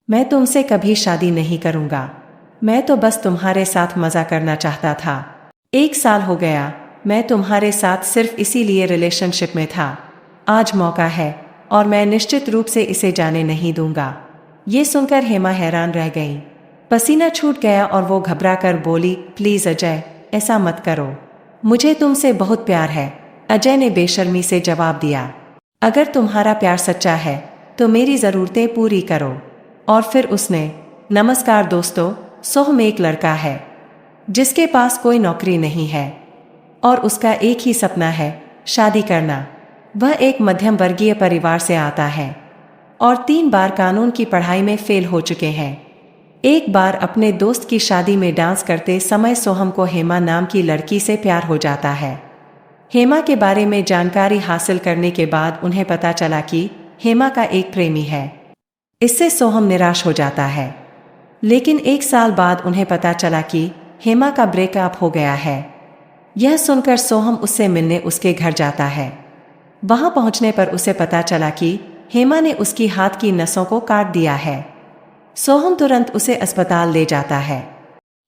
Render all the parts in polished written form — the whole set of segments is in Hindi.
मैं तुमसे कभी शादी नहीं करूंगा। मैं तो बस तुम्हारे साथ मजा करना चाहता था। 1 साल हो गया, मैं तुम्हारे साथ सिर्फ इसीलिए रिलेशनशिप में था। आज मौका है और मैं निश्चित रूप से इसे जाने नहीं दूंगा। ये सुनकर हेमा हैरान रह गई। पसीना छूट गया और वो घबरा कर बोली, प्लीज अजय, ऐसा मत करो। मुझे तुमसे बहुत प्यार है। अजय ने बेशर्मी से जवाब दिया। अगर तुम्हारा प्यार सच्चा है तो मेरी जरूरतें पूरी करो। और फिर उसने, नमस्कार दोस्तों, सोहम एक लड़का है जिसके पास कोई नौकरी नहीं है और उसका एक ही सपना है, शादी करना। वह एक मध्यम वर्गीय परिवार से आता है और 3 बार कानून की पढ़ाई में फेल हो चुके हैं। एक बार अपने दोस्त की शादी में डांस करते समय सोहम को हेमा नाम की लड़की से प्यार हो जाता है। हेमा के बारे में जानकारी हासिल करने के बाद उन्हें पता चला कि हेमा का एक प्रेमी है। इससे सोहम निराश हो जाता है। लेकिन 1 साल बाद उन्हें पता चला कि हेमा का ब्रेकअप हो गया है। यह सुनकर सोहम उससे मिलने उसके घर जाता है। वहां पहुंचने पर उसे पता चला कि हेमा ने उसकी हाथ की नसों को काट दिया है। सोहम तुरंत उसे अस्पताल ले जाता है।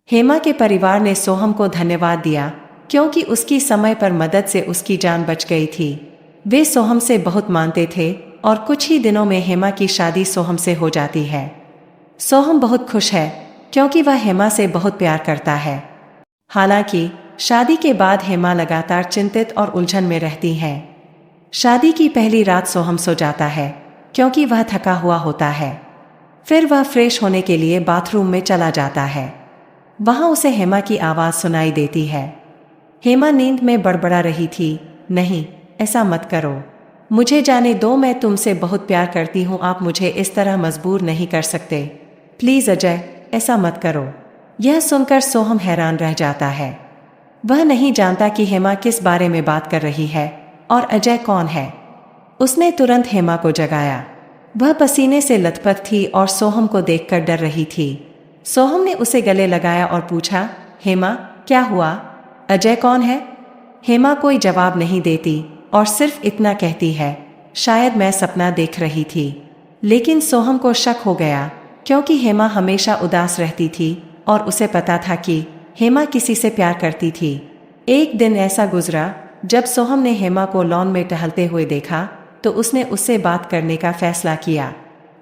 हेमा के परिवार ने सोहम को धन्यवाद दिया क्योंकि उसकी समय पर मदद से उसकी जान बच गई थी। वे सोहम से बहुत मानते थे और कुछ ही दिनों में हेमा की शादी सोहम से हो जाती है। सोहम बहुत खुश है क्योंकि वह हेमा से बहुत प्यार करता है। हालांकि शादी के बाद हेमा लगातार चिंतित और उलझन में रहती है। शादी की पहली रात सोहम सो जाता है क्योंकि वह थका हुआ होता है। फिर वह फ्रेश होने के लिए बाथरूम में चला जाता है। वहां उसे हेमा की आवाज सुनाई देती है। हेमा नींद में बड़बड़ा रही थी, नहीं, ऐसा मत करो। मुझे जाने दो, मैं तुमसे बहुत प्यार करती हूँ, आप मुझे इस तरह मजबूर नहीं कर सकते। प्लीज अजय, ऐसा मत करो। यह सुनकर सोहम हैरान रह जाता है। वह नहीं जानता कि हेमा किस बारे में बात कर रही है और अजय कौन है। उसने तुरंत हेमा को जगाया। वह पसीने से लथपथ थी और सोहम को देखकर डर रही थी। सोहम ने उसे गले लगाया और पूछा, हेमा, क्या हुआ? अजय कौन है? हेमा कोई जवाब नहीं देती और सिर्फ इतना कहती है, शायद मैं सपना देख रही थी। लेकिन सोहम को शक हो गया क्योंकि हेमा हमेशा उदास रहती थी और उसे पता था कि हेमा किसी से प्यार करती थी। एक दिन ऐसा गुजरा जब सोहम ने हेमा को लॉन में टहलते हुए देखा तो उसने उससे बात करने का फैसला किया।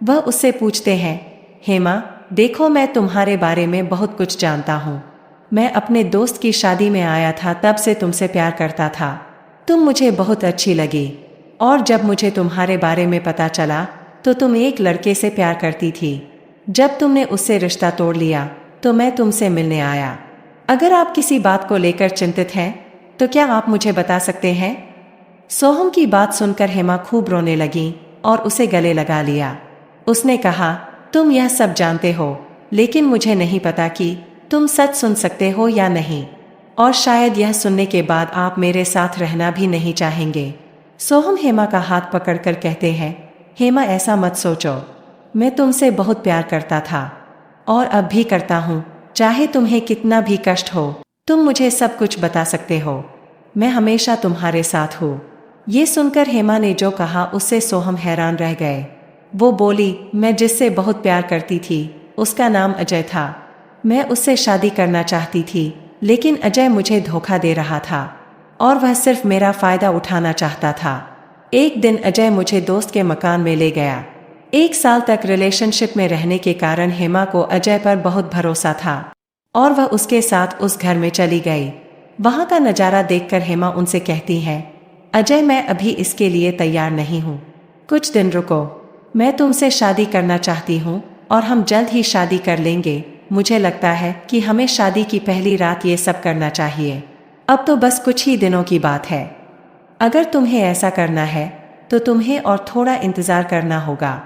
वह उससे पूछते हैं, हेमा, देखो, मैं तुम्हारे बारे में बहुत कुछ जानता हूँ। मैं अपने दोस्त की शादी में आया था, तब से तुमसे प्यार करता था। तुम मुझे बहुत अच्छी लगी और जब मुझे तुम्हारे बारे में पता चला तो तुम एक लड़के से प्यार करती थी। जब तुमने उससे रिश्ता तोड़ लिया तो मैं तुमसे मिलने आया। अगर आप किसी बात को लेकर चिंतित हैं तो क्या आप मुझे बता सकते हैं? सोहम की बात सुनकर हेमा खूब रोने लगी और उसे गले लगा लिया। उसने कहा, तुम यह सब जानते हो, लेकिन मुझे नहीं पता कि तुम सच सुन सकते हो या नहीं, और शायद यह सुनने के बाद आप मेरे साथ रहना भी नहीं चाहेंगे। सोहम हेमा का हाथ पकड़कर कहते हैं, हेमा, ऐसा मत सोचो। मैं तुमसे बहुत प्यार करता था और अब भी करता हूँ। चाहे तुम्हें कितना भी कष्ट हो, तुम मुझे सब कुछ बता सकते हो। मैं हमेशा तुम्हारे साथ हूँ। ये सुनकर हेमा ने जो कहा उससे सोहम हैरान रह गए। वो बोली, मैं जिससे बहुत प्यार करती थी उसका नाम अजय था। मैं उससे शादी करना चाहती थी, लेकिन अजय मुझे धोखा दे रहा था और वह सिर्फ मेरा फायदा उठाना चाहता था। एक दिन अजय मुझे दोस्त के मकान में ले गया। 1 साल तक रिलेशनशिप में रहने के कारण हेमा को अजय पर बहुत भरोसा था और वह उसके साथ उस घर में चली गई। वहां का नजारा देखकर हेमा उनसे कहती है, अजय, मैं अभी इसके लिए तैयार नहीं हूँ। कुछ दिन रुको। मैं तुमसे शादी करना चाहती हूँ और हम जल्द ही शादी कर लेंगे। मुझे लगता है कि हमें शादी की पहली रात ये सब करना चाहिए। अब तो बस कुछ ही दिनों की बात है। अगर तुम्हें ऐसा करना है तो तुम्हें और थोड़ा इंतजार करना होगा।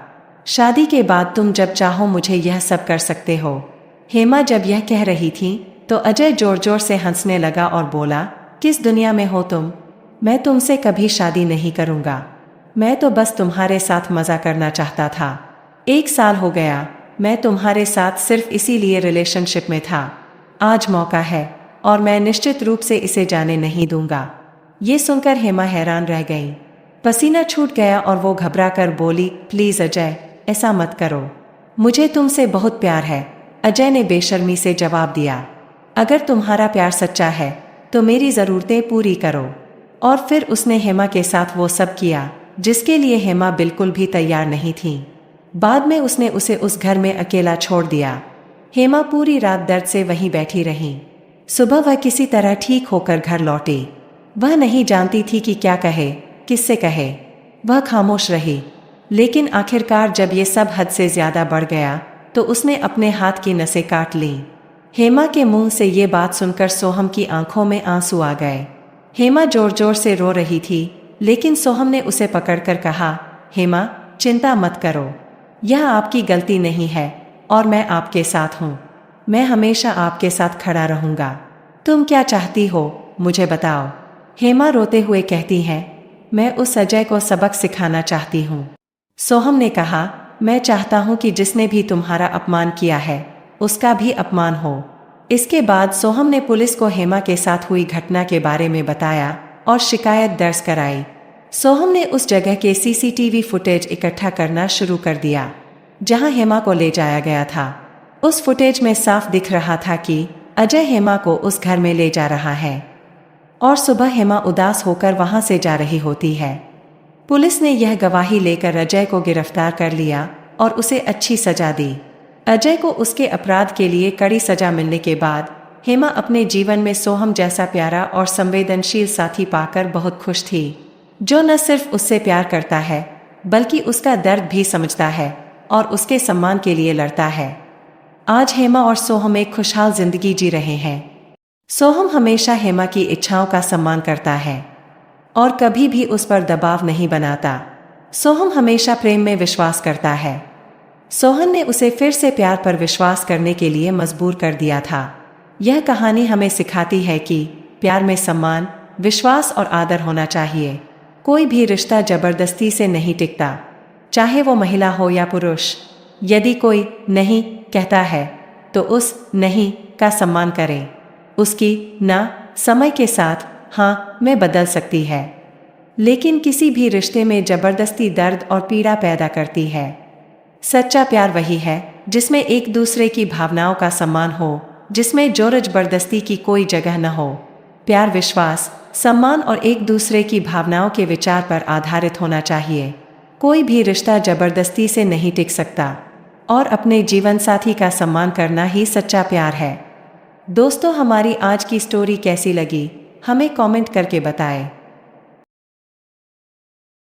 शादी के बाद तुम जब चाहो मुझे यह सब कर सकते हो। हेमा जब यह कह रही थी तो अजय जोर जोर से हंसने लगा और बोला, किस दुनिया में हो तुम? मैं तुमसे कभी शादी नहीं करूंगा। मैं तो बस तुम्हारे साथ मजा करना चाहता था। 1 साल हो गया, मैं तुम्हारे साथ सिर्फ इसीलिए रिलेशनशिप में था। आज मौका है और मैं निश्चित रूप से इसे जाने नहीं दूंगा। ये सुनकर हेमा हैरान रह गई। पसीना छूट गया और वो घबरा कर बोली, प्लीज अजय, ऐसा मत करो। मुझे तुमसे बहुत प्यार है, अजय ने बेशर्मी से जवाब दिया। अगर तुम्हारा प्यार सच्चा है तो मेरी ज़रूरतें पूरी करो। और फिर उसने हेमा के साथ वो सब किया जिसके लिए हेमा बिल्कुल भी तैयार नहीं थी। बाद में उसने उसे उस घर में अकेला छोड़ दिया। हेमा पूरी रात दर्द से वहीं बैठी रही। सुबह वह किसी तरह ठीक होकर घर लौटी। वह नहीं जानती थी कि क्या कहे, किससे कहे। वह खामोश रही। लेकिन आखिरकार जब ये सब हद से ज्यादा बढ़ गया तो उसने अपने हाथ की नसें काट लीं। हेमा के मुंह से ये बात सुनकर सोहम की आंखों में आंसू आ गए। हेमा जोर जोर से रो रही थी, लेकिन सोहम ने उसे पकड़कर कहा, हेमा, चिंता मत करो, यह आपकी गलती नहीं है और मैं आपके साथ हूँ। मैं हमेशा आपके साथ खड़ा रहूँगा। तुम क्या चाहती हो, मुझे बताओ। हेमा रोते हुए कहती है, मैं उस अजय को सबक सिखाना चाहती हूँ। सोहम ने कहा, मैं चाहता हूँ कि जिसने भी तुम्हारा अपमान किया है उसका भी अपमान हो। इसके बाद सोहम ने पुलिस को हेमा के साथ हुई घटना के बारे में बताया और शिकायत दर्ज कराई। सोहम ने उस जगह के सीसीटीवी फुटेज इकट्ठा करना शुरू कर दिया जहां हेमा को ले जाया गया था। उस फुटेज में साफ दिख रहा था कि अजय हेमा को उस घर में ले जा रहा है और सुबह हेमा उदास होकर वहां से जा रही होती है। पुलिस ने यह गवाही लेकर अजय को गिरफ्तार कर लिया और उसे अच्छी सजा दी। अजय को उसके अपराध के लिए कड़ी सजा मिलने के बाद हेमा अपने जीवन में सोहम जैसा प्यारा और संवेदनशील साथी पाकर बहुत खुश थी, जो न सिर्फ उससे प्यार करता है बल्कि उसका दर्द भी समझता है और उसके सम्मान के लिए लड़ता है। आज हेमा और सोहम एक खुशहाल जिंदगी जी रहे हैं। सोहम हमेशा हेमा की इच्छाओं का सम्मान करता है और कभी भी उस पर दबाव नहीं बनाता। सोहम हमेशा प्रेम में विश्वास करता है। सोहन ने उसे फिर से प्यार पर विश्वास करने के लिए मजबूर कर दिया था। यह कहानी हमें सिखाती है कि प्यार में सम्मान, विश्वास और आदर होना चाहिए। कोई भी रिश्ता जबरदस्ती से नहीं टिकता, चाहे वो महिला हो या पुरुष। यदि कोई नहीं कहता है तो उस नहीं का सम्मान करें। उसकी ना समय के साथ हाँ में बदल सकती है, लेकिन किसी भी रिश्ते में जबरदस्ती दर्द और पीड़ा पैदा करती है। सच्चा प्यार वही है जिसमें एक दूसरे की भावनाओं का सम्मान हो, जिसमें जोर जबरदस्ती की कोई जगह न हो। प्यार विश्वास, सम्मान और एक दूसरे की भावनाओं के विचार पर आधारित होना चाहिए। कोई भी रिश्ता जबरदस्ती से नहीं टिक सकता और अपने जीवन साथी का सम्मान करना ही सच्चा प्यार है। दोस्तों, हमारी आज की स्टोरी कैसी लगी हमें कमेंट करके बताएं।